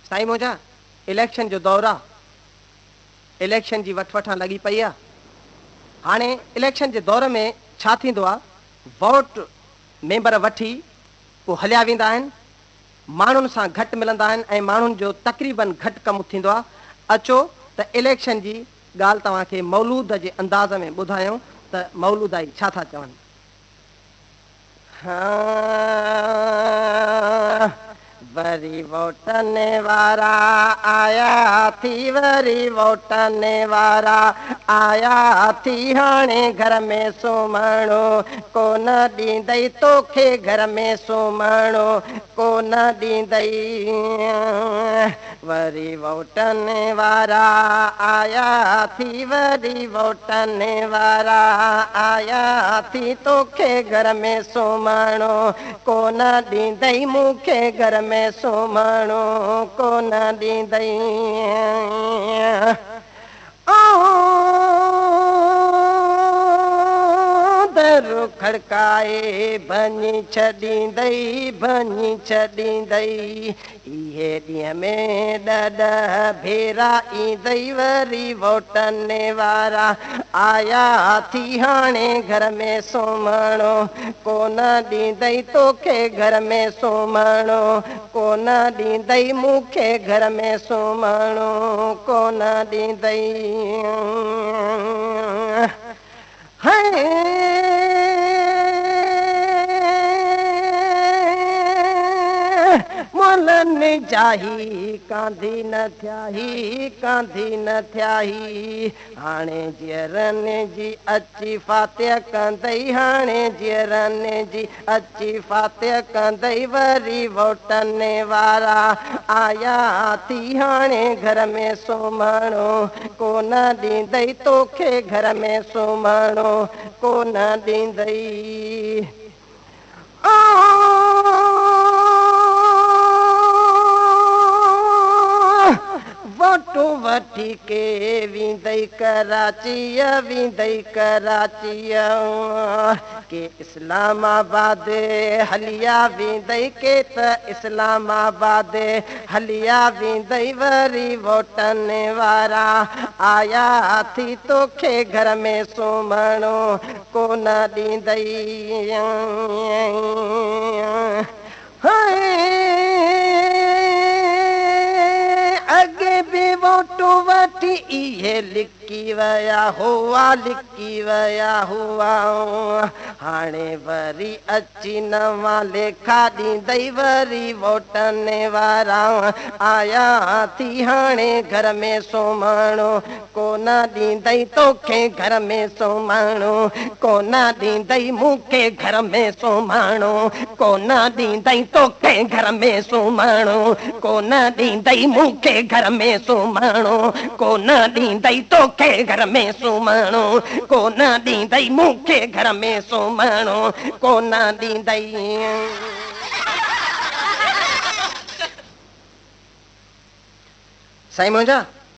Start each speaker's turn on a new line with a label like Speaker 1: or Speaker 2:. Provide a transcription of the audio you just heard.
Speaker 1: साईं मुंहिंजा इलेक्शन जो दौर आहे, इलेक्शन जी वठवठां लॻी पई आहे। हाणे इलेक्शन जे दौर में छा थींदो आहे, वोट मेंबर वठी पोइ हलिया वेंदा आहिनि, माण्हुनि सां घटि मिलंदा आहिनि ऐं माण्हुनि जो तक़रीबन घटि कमु थींदो आहे। अचो त इलेक्शन जी ॻाल्हि तव्हांखे मौलूद जे अंदाज़ में ॿुधायूं त मौलूदाई छा था चवनि। वरी वोटने वारा आया थी, वरी वोटने वारा आया थी, हाणे घर में सुम्हणो कोन ॾींदई तोखे, घर में सुम्हणो कोन ॾींदई। वरी वोटने वारा आया थी, वरी वोटने वारा आया थी, तोखे घर में सुम्हणो कोन ॾींदई, मूंखे घर में सुम्हणो कोन ॾींदई। दर खड़काए भञी छॾींदई, भञी छॾींदई। इहे ॾींहं में ॾह भेरा ईंदई, वरी वोटने वारा आया थी, हाणे घर में सुम्हणो कोन ॾींदई, तोखे घर में सुम्हणो कोन ॾींदई, मूंखे घर में सुम्हणो कोन ॾींदई। मोलनि जाही कांधी न थियाही, कांधी न थियाही। हाणे जीअरनि जी अची फातिह कंदई, हाणे जीअरनि जी अची फातिह कंदई, वरी वोटने वारा आया थी, हाणे घर में सुम्हणो कोन ॾींदई, तोखे घर में सुम्हणो कोन ॾींदई। वोटू वठी के वेंदई कराचीअ, वेंदई कराचीअ के इस्लामाबाद हलिया वेंदई, के त इस्लामाबाद हलिया वेंदई, वरी वोटने वारा आया थी, तोखे घर में सुम्हणो कोन ॾींदई। अॻे बि वोटू वठी इहे लिकी विया हुआ, लिकी विया हुआ। हाणे वरी अची नवां लेखा ॾींदई, वरी वोटने वारा आया थी, हाणे घर में सुम्हणो कोन ॾींदई, तोखे घर में सुम्हणो कोन ॾींदई, मूंखे घर में सुम्हणो कोन ॾींदई, तोखे घर में सुम्हणो कोन ॾींदई, मूंखे घर में सुम्हणो कोन ॾींदई, तोखे घर में सुम्हणो कोन ॾींदई, मूंखे घर में सुम्हणो कोन ॾींदई। साईं मुंहिंजा